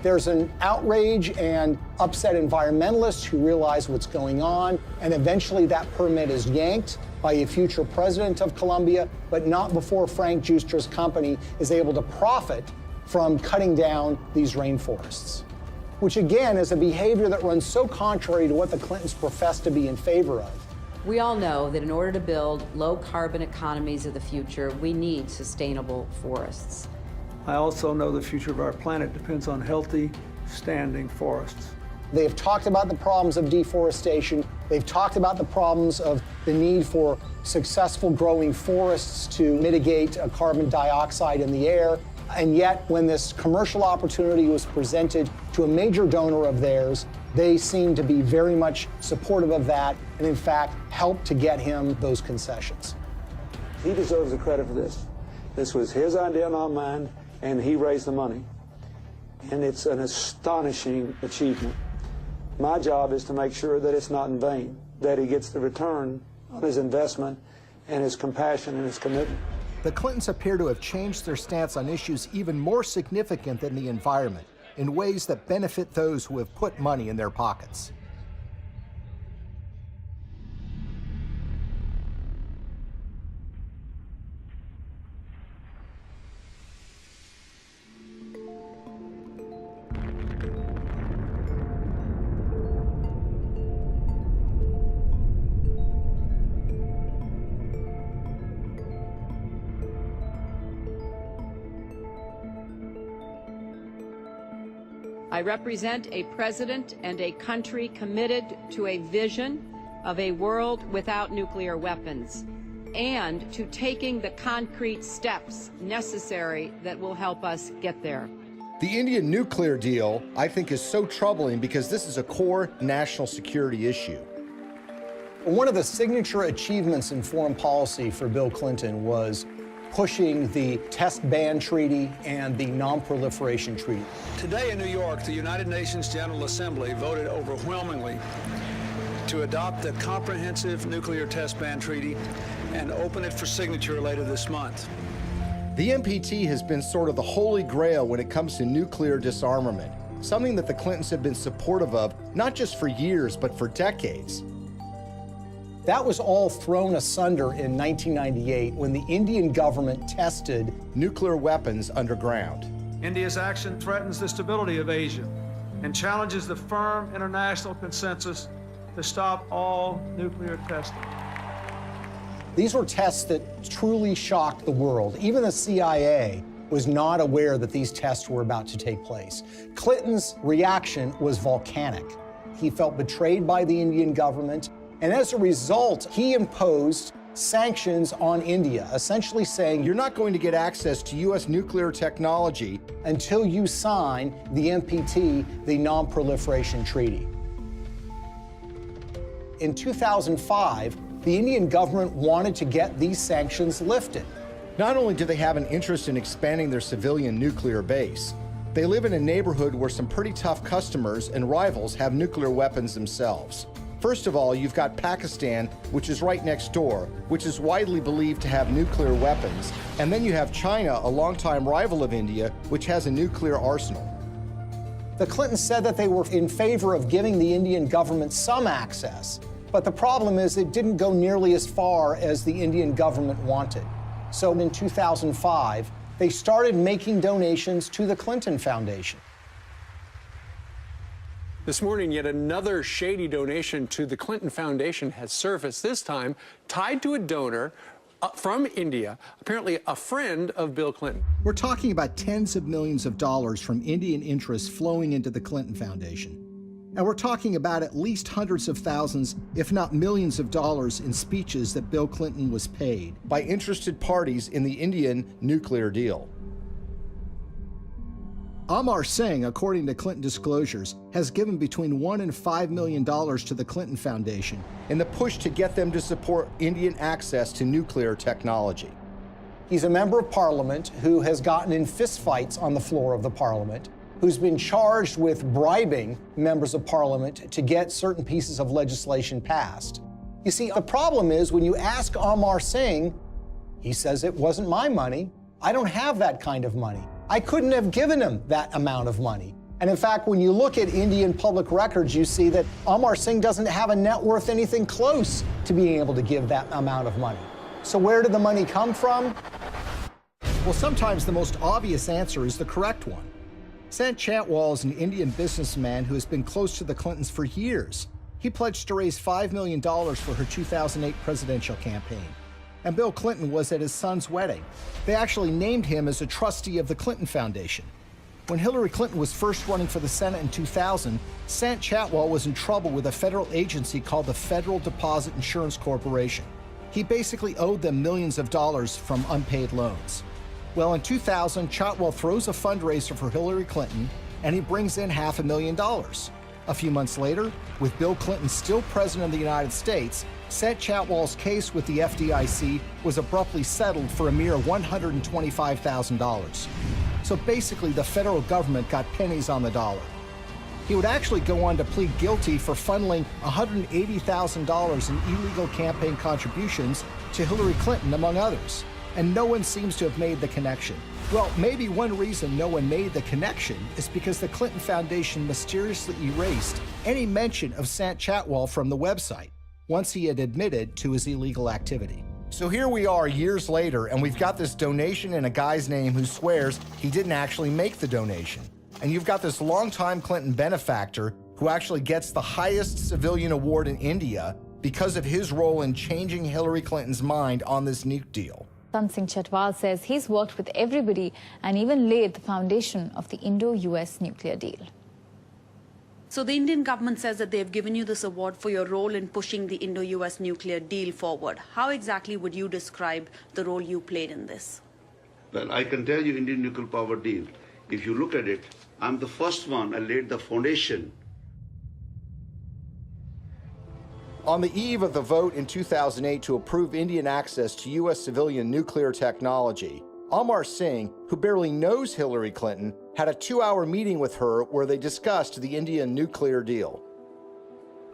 There's an outrage and upset environmentalists who realize what's going on, and eventually that permit is yanked by a future president of Colombia, but not before Frank Giustra's company is able to profit from cutting down these rainforests, which again is a behavior that runs so contrary to what the Clintons profess to be in favor of. We all know that in order to build low-carbon economies of the future, we need sustainable forests. I also know the future of our planet depends on healthy, standing forests. They have talked about the problems of deforestation. They've talked about the problems of the need for successful growing forests to mitigate carbon dioxide in the air. And yet, when this commercial opportunity was presented to a major donor of theirs, they seemed to be very much supportive of that and, in fact, helped to get him those concessions. He deserves the credit for this. This was his idea, not mine, and he raised the money. And it's an astonishing achievement. My job is to make sure that it's not in vain, that he gets the return on his investment and his compassion and his commitment. The Clintons appear to have changed their stance on issues even more significant than the environment, in ways that benefit those who have put money in their pockets. I represent a president and a country committed to a vision of a world without nuclear weapons and to taking the concrete steps necessary that will help us get there. The Indian nuclear deal, I think, is so troubling because this is a core national security issue. One of the signature achievements in foreign policy for Bill Clinton was pushing the Test Ban Treaty and the Non-Proliferation Treaty. Today in New York, the United Nations General Assembly voted overwhelmingly to adopt the Comprehensive Nuclear Test Ban Treaty and open it for signature later this month. The NPT has been sort of the holy grail when it comes to nuclear disarmament, something that the Clintons have been supportive of, not just for years, but for decades. That was all thrown asunder in 1998 when the Indian government tested nuclear weapons underground. India's action threatens the stability of Asia and challenges the firm international consensus to stop all nuclear testing. These were tests that truly shocked the world. Even the CIA was not aware that these tests were about to take place. Clinton's reaction was volcanic. He felt betrayed by the Indian government. And as a result, he imposed sanctions on India, essentially saying, you're not going to get access to U.S. nuclear technology until you sign the NPT, the Non-Proliferation Treaty. In 2005, the Indian government wanted to get these sanctions lifted. Not only do they have an interest in expanding their civilian nuclear base, they live in a neighborhood where some pretty tough customers and rivals have nuclear weapons themselves. First of all, you've got Pakistan, which is right next door, which is widely believed to have nuclear weapons. And then you have China, a longtime rival of India, which has a nuclear arsenal. The Clintons said that they were in favor of giving the Indian government some access, but the problem is it didn't go nearly as far as the Indian government wanted. So in 2005, they started making donations to the Clinton Foundation. This morning, yet another shady donation to the Clinton Foundation has surfaced, this time tied to a donor from India, apparently a friend of Bill Clinton. We're talking about tens of millions of dollars from Indian interests flowing into the Clinton Foundation. And we're talking about at least hundreds of thousands, if not millions of dollars in speeches that Bill Clinton was paid by interested parties in the Indian nuclear deal. Amar Singh, according to Clinton disclosures, has given between $1 and $5 million to the Clinton Foundation in the push to get them to support Indian access to nuclear technology. He's a member of parliament who has gotten in fistfights on the floor of the parliament, who's been charged with bribing members of parliament to get certain pieces of legislation passed. You see, the problem is when you ask Amar Singh, he says it wasn't my money. I don't have that kind of money. I couldn't have given him that amount of money. And in fact, when you look at Indian public records, you see that Amar Singh doesn't have a net worth anything close to being able to give that amount of money. So where did the money come from? Well, sometimes the most obvious answer is the correct one. Sant Chantwal is an Indian businessman who has been close to the Clintons for years. He pledged to raise $5 million for her 2008 presidential campaign. And Bill Clinton was at his son's wedding. They actually named him as a trustee of the Clinton Foundation. When Hillary Clinton was first running for the Senate in 2000, Sant Chantwal was in trouble with a federal agency called the Federal Deposit Insurance Corporation. He basically owed them millions of dollars from unpaid loans. Well, in 2000, Chantwal throws a fundraiser for Hillary Clinton, and he brings in $500,000. A few months later, with Bill Clinton still president of the United States, Sant Chantwal's case with the FDIC was abruptly settled for a mere $125,000. So basically, the federal government got pennies on the dollar. He would actually go on to plead guilty for funneling $180,000 in illegal campaign contributions to Hillary Clinton, among others. And no one seems to have made the connection. Well, maybe one reason no one made the connection is because the Clinton Foundation mysteriously erased any mention of Sant Chantwal from the website once he had admitted to his illegal activity. So here we are years later, and we've got this donation in a guy's name who swears he didn't actually make the donation. And you've got this longtime Clinton benefactor who actually gets the highest civilian award in India because of his role in changing Hillary Clinton's mind on this nuke deal. Sant Chantwal says he's worked with everybody and even laid the foundation of the Indo-US nuclear deal. So the Indian government says that they've given you this award for your role in pushing the Indo-US nuclear deal forward. How exactly would you describe the role you played in this? Well, I can tell you Indian nuclear power deal. If you look at it, I'm the first one. I laid the foundation. On the eve of the vote in 2008 to approve Indian access to U.S. civilian nuclear technology, Amar Singh, who barely knows Hillary Clinton, had a 2-hour meeting with her where they discussed the Indian nuclear deal.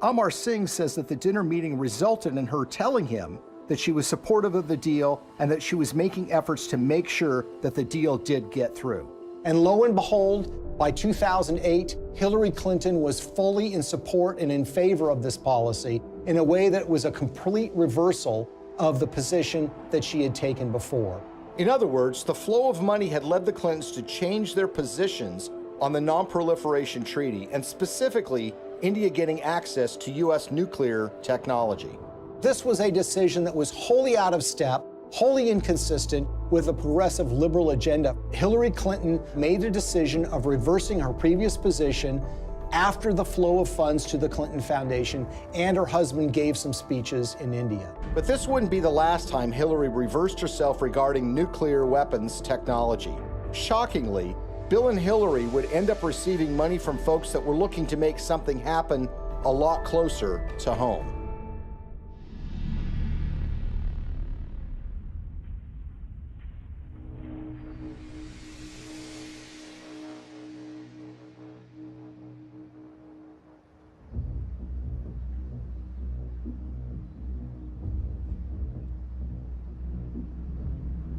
Amar Singh says that the dinner meeting resulted in her telling him that she was supportive of the deal and that she was making efforts to make sure that the deal did get through. And lo and behold, by 2008, Hillary Clinton was fully in support and in favor of this policy in a way that was a complete reversal of the position that she had taken before. In other words, the flow of money had led the Clintons to change their positions on the Non-Proliferation Treaty, and specifically, India getting access to U.S. nuclear technology. This was a decision that was wholly out of step, wholly inconsistent with a progressive liberal agenda. Hillary Clinton made a decision of reversing her previous position after the flow of funds to the Clinton Foundation, and her husband gave some speeches in India. But this wouldn't be the last time Hillary reversed herself regarding nuclear weapons technology. Shockingly, Bill and Hillary would end up receiving money from folks that were looking to make something happen a lot closer to home.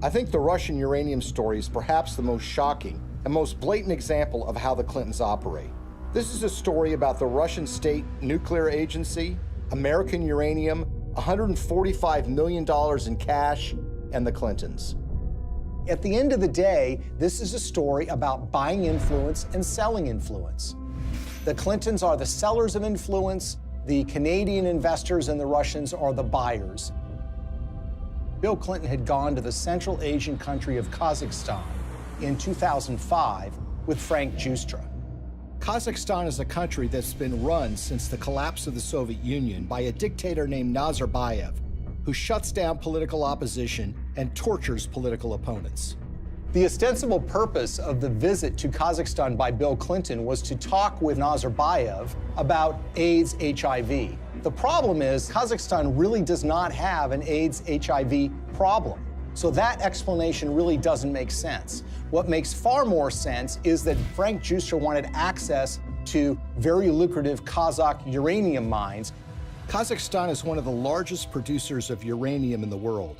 I think the Russian uranium story is perhaps the most shocking and most blatant example of how the Clintons operate. This is a story about the Russian State Nuclear Agency, American uranium, $145 million in cash, and the Clintons. At the end of the day, this is a story about buying influence and selling influence. The Clintons are the sellers of influence, the Canadian investors and the Russians are the buyers. Bill Clinton had gone to the Central Asian country of Kazakhstan in 2005 with Frank Giustra. Kazakhstan is a country that's been run since the collapse of the Soviet Union by a dictator named Nazarbayev, who shuts down political opposition and tortures political opponents. The ostensible purpose of the visit to Kazakhstan by Bill Clinton was to talk with Nazarbayev about AIDS, HIV. The problem is Kazakhstan really does not have an AIDS, HIV problem. So that explanation really doesn't make sense. What makes far more sense is that Frank Giustra wanted access to very lucrative Kazakh uranium mines. Kazakhstan is one of the largest producers of uranium in the world.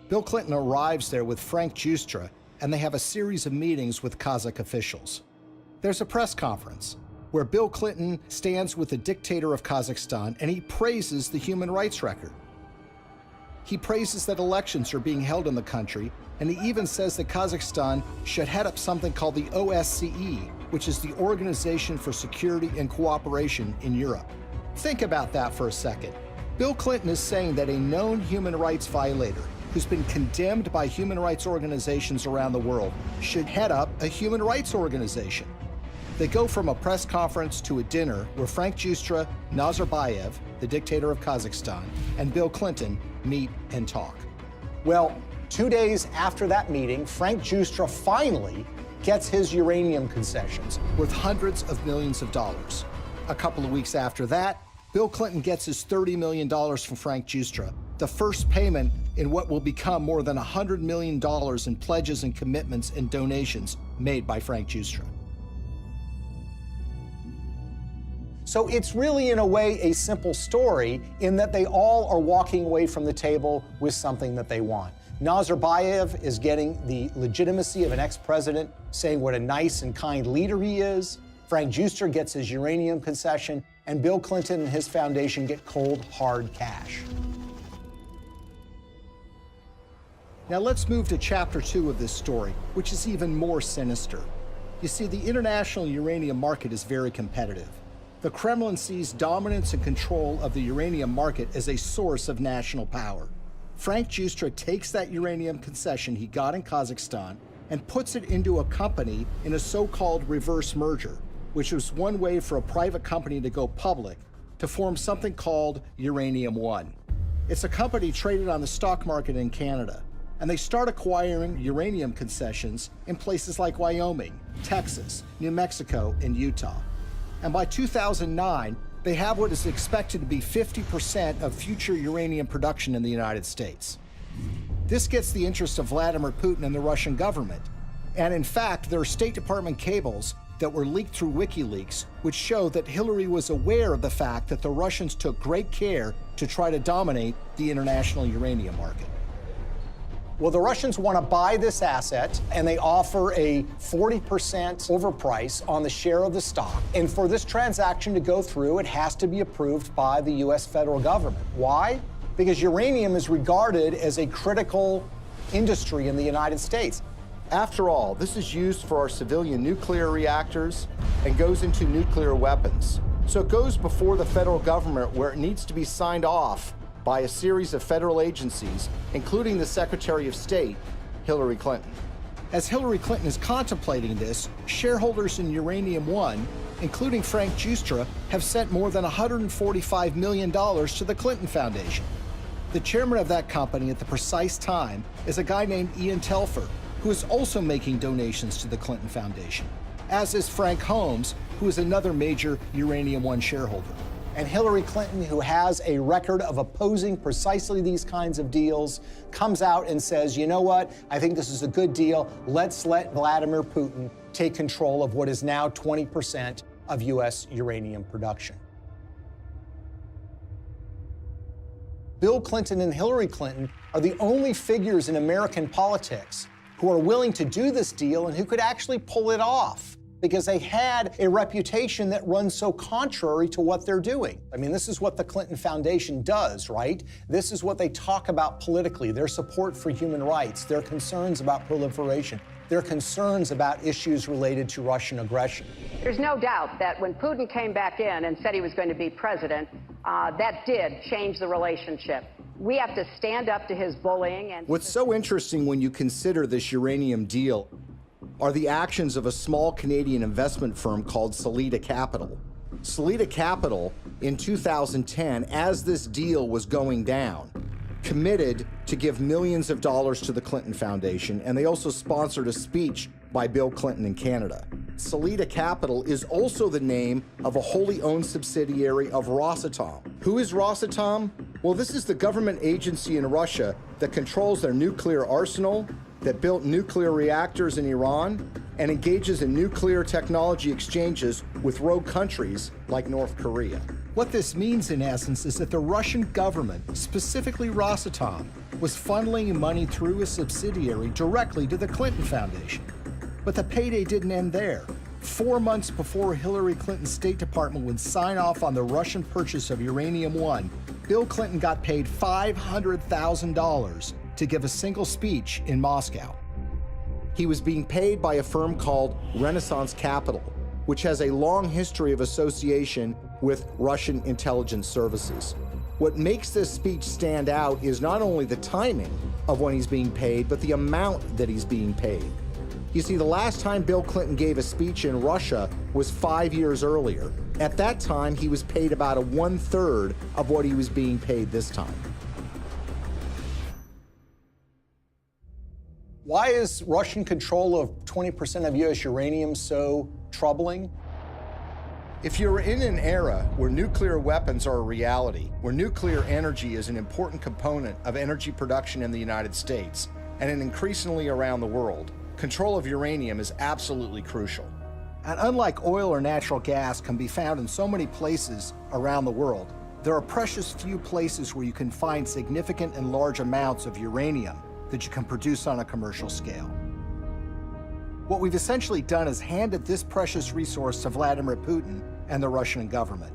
Bill Clinton arrives there with Frank Giustra, and they have a series of meetings with Kazakh officials. There's a press conference where Bill Clinton stands with the dictator of Kazakhstan and he praises the human rights record. He praises that elections are being held in the country, and he even says that Kazakhstan should head up something called the OSCE, which is the Organization for Security and Cooperation in Europe. Think about that for a second. Bill Clinton is saying that a known human rights violator who's been condemned by human rights organizations around the world should head up a human rights organization. They go from a press conference to a dinner where Frank Giustra, Nazarbayev, the dictator of Kazakhstan, and Bill Clinton meet and talk. Well, 2 days after that meeting, Frank Giustra finally gets his uranium concessions worth hundreds of millions of dollars. A couple of weeks after that, Bill Clinton gets his $30 million from Frank Giustra, the first payment in what will become more than $100 million in pledges and commitments and donations made by Frank Giustra. So it's really, in a way, a simple story in that they all are walking away from the table with something that they want. Nazarbayev is getting the legitimacy of an ex-president, saying what a nice and kind leader he is. Frank Giustra gets his uranium concession, and Bill Clinton and his foundation get cold, hard cash. Now let's move to chapter 2 of this story, which is even more sinister. You see, the international uranium market is very competitive. The Kremlin sees dominance and control of the uranium market as a source of national power. Frank Giustra takes that uranium concession he got in Kazakhstan and puts it into a company in a so-called reverse merger, which was one way for a private company to go public to form something called Uranium One. It's a company traded on the stock market in Canada, and they start acquiring uranium concessions in places like Wyoming, Texas, New Mexico, and Utah. And by 2009, they have what is expected to be 50% of future uranium production in the United States. This gets the interest of Vladimir Putin and the Russian government. And in fact, there are State Department cables that were leaked through WikiLeaks, which show that Hillary was aware of the fact that the Russians took great care to try to dominate the international uranium market. Well, the Russians want to buy this asset, and they offer a 40% overprice on the share of the stock. And for this transaction to go through, it has to be approved by the U.S. federal government. Why? Because uranium is regarded as a critical industry in the United States. After all, this is used for our civilian nuclear reactors and goes into nuclear weapons. So it goes before the federal government where it needs to be signed off by a series of federal agencies, including the Secretary of State, Hillary Clinton. As Hillary Clinton is contemplating this, shareholders in Uranium One, including Frank Giustra, have sent more than $145 million to the Clinton Foundation. The chairman of that company at the precise time is a guy named Ian Telfer, who is also making donations to the Clinton Foundation, as is Frank Holmes, who is another major Uranium One shareholder. And Hillary Clinton, who has a record of opposing precisely these kinds of deals, comes out and says, you know what, I think this is a good deal. Let's let Vladimir Putin take control of what is now 20% of U.S. uranium production. Bill Clinton and Hillary Clinton are the only figures in American politics who are willing to do this deal and who could actually pull it off. because they had a reputation that runs so contrary to what they're doing. I mean, this is what the Clinton Foundation does, right? This is what they talk about politically, their support for human rights, their concerns about proliferation, their concerns about issues related to Russian aggression. There's no doubt that when Putin came back in and said he was going to be president, that did change the relationship. We have to stand up to his bullying. And what's so interesting when you consider this uranium deal are the actions of a small Canadian investment firm called Salida Capital. Salida Capital, in 2010, as this deal was going down, committed to give millions of dollars to the Clinton Foundation, and they also sponsored a speech by Bill Clinton in Canada. Salida Capital is also the name of a wholly owned subsidiary of Rosatom. Who is Rosatom? Well, this is the government agency in Russia that controls their nuclear arsenal, that built nuclear reactors in Iran, and engages in nuclear technology exchanges with rogue countries like North Korea. What this means, in essence, is that the Russian government, specifically Rosatom, was funneling money through a subsidiary directly to the Clinton Foundation. But the payday didn't end there. 4 months before Hillary Clinton's State Department would sign off on the Russian purchase of uranium-1, Bill Clinton got paid $500,000 to give a single speech in Moscow. He was being paid by a firm called Renaissance Capital, which has a long history of association with Russian intelligence services. What makes this speech stand out is not only the timing of when he's being paid, but the amount that he's being paid. You see, the last time Bill Clinton gave a speech in Russia was 5 years earlier. At that time, he was paid about 1/3 of what he was being paid this time. Why is Russian control of 20% of U.S. uranium so troubling? If you're in an era where nuclear weapons are a reality, where nuclear energy is an important component of energy production in the United States, and increasingly around the world, control of uranium is absolutely crucial. And unlike oil or natural gas can be found in so many places around the world, there are precious few places where you can find significant and large amounts of uranium that you can produce on a commercial scale. What we've essentially done is handed this precious resource to Vladimir Putin and the Russian government.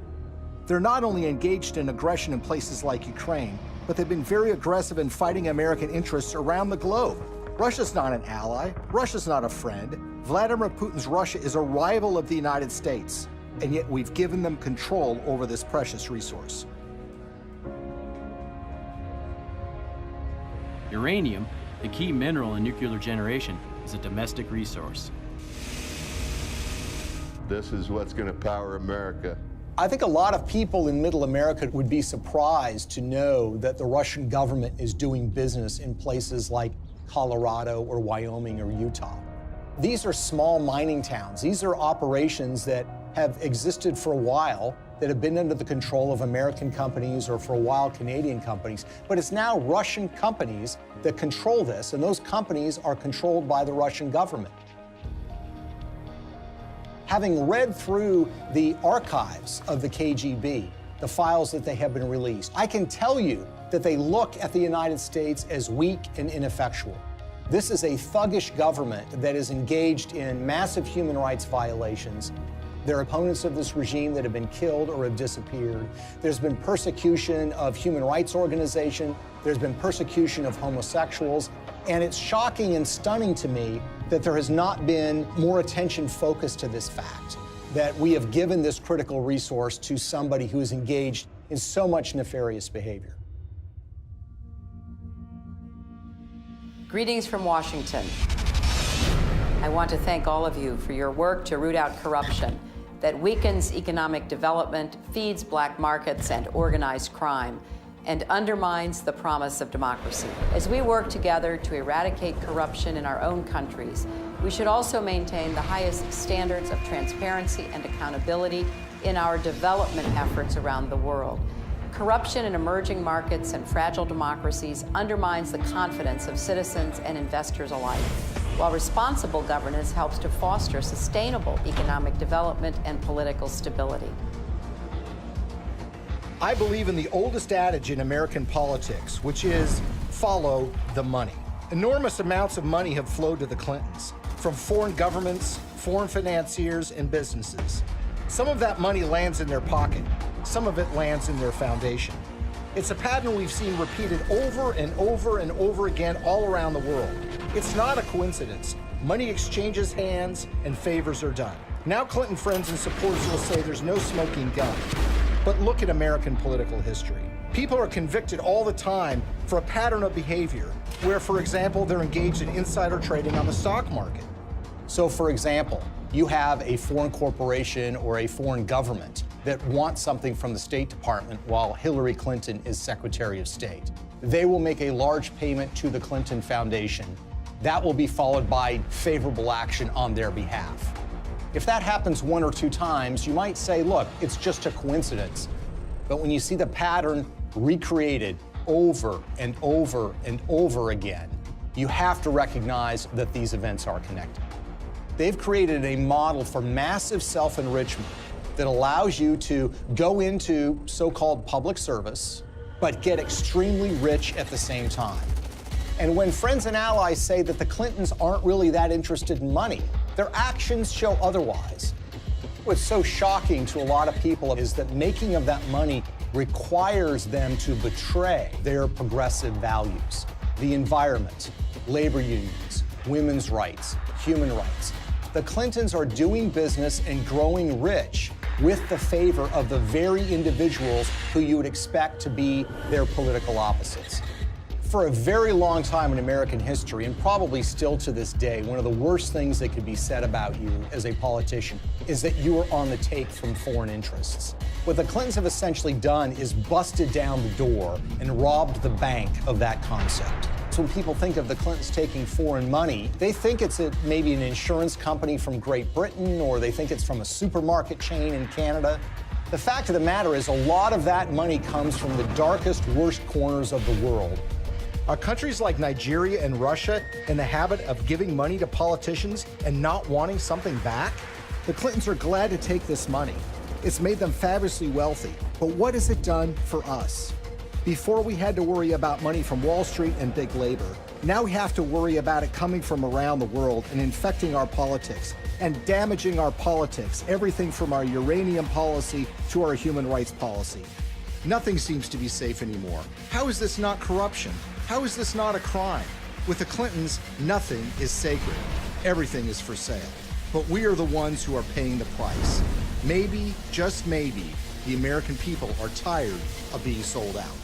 They're not only engaged in aggression in places like Ukraine, but they've been very aggressive in fighting American interests around the globe. Russia's not an ally. Russia's not a friend. Vladimir Putin's Russia is a rival of the United States, and yet we've given them control over this precious resource. Uranium, the key mineral in nuclear generation, is a domestic resource. This is what's going to power America. I think a lot of people in Middle America would be surprised to know that the Russian government is doing business in places like Colorado or Wyoming or Utah. These are small mining towns. These are operations that have existed for a while, that have been under the control of American companies or for a while Canadian companies. But it's now Russian companies that control this, and those companies are controlled by the Russian government. Having read through the archives of the KGB, the files that they have been released, I can tell you that they look at the United States as weak and ineffectual. This is a thuggish government that is engaged in massive human rights violations. There are opponents of this regime that have been killed or have disappeared. There's been persecution of human rights organizations. There's been persecution of homosexuals. And it's shocking and stunning to me that there has not been more attention focused to this fact, that we have given this critical resource to somebody who is engaged in so much nefarious behavior. Greetings from Washington. I want to thank all of you for your work to root out corruption that weakens economic development, feeds black markets and organized crime, and undermines the promise of democracy. As we work together to eradicate corruption in our own countries, we should also maintain the highest standards of transparency and accountability in our development efforts around the world. Corruption in emerging markets and fragile democracies undermines the confidence of citizens and investors alike, while responsible governance helps to foster sustainable economic development and political stability. I believe in the oldest adage in American politics, which is follow the money. Enormous amounts of money have flowed to the Clintons. from foreign governments, foreign financiers, and businesses. Some of that money lands in their pocket. Some of it lands in their foundation. It's a pattern we've seen repeated over and over and over again all around the world. It's not a coincidence. Money exchanges hands and favors are done. Now Clinton friends and supporters will say there's no smoking gun. But look at American political history. People are convicted all the time for a pattern of behavior where, for example, they're engaged in insider trading on the stock market. So, for example, you have a foreign corporation or a foreign government that wants something from the State Department while Hillary Clinton is Secretary of State. They will make a large payment to the Clinton Foundation. That will be followed by favorable action on their behalf. If that happens one or two times, you might say, look, it's just a coincidence. But when you see the pattern recreated over and over and over again, you have to recognize that these events are connected. They've created a model for massive self-enrichment that allows you to go into so-called public service, but get extremely rich at the same time. And when friends and allies say that the Clintons aren't really that interested in money, their actions show otherwise. What's so shocking to a lot of people is that making of that money requires them to betray their progressive values. The environment, labor unions, women's rights, human rights. The Clintons are doing business and growing rich with the favor of the very individuals who you would expect to be their political opposites. For a very long time in American history, and probably still to this day, one of the worst things that could be said about you as a politician is that you are on the take from foreign interests. What the Clintons have essentially done is busted down the door and robbed the bank of that concept. So when people think of the Clintons taking foreign money, they think it's maybe an insurance company from Great Britain, or they think it's from a supermarket chain in Canada. The fact of the matter is a lot of that money comes from the darkest, worst corners of the world. Are countries like Nigeria and Russia in the habit of giving money to politicians and not wanting something back? The Clintons are glad to take this money. It's made them fabulously wealthy. But what has it done for us? Before we had to worry about money from Wall Street and big labor. Now we have to worry about it coming from around the world and infecting our politics and damaging our politics, everything from our uranium policy to our human rights policy. Nothing seems to be safe anymore. How is this not corruption? How is this not a crime? With the Clintons, nothing is sacred. Everything is for sale. But we are the ones who are paying the price. Maybe, just maybe, the American people are tired of being sold out.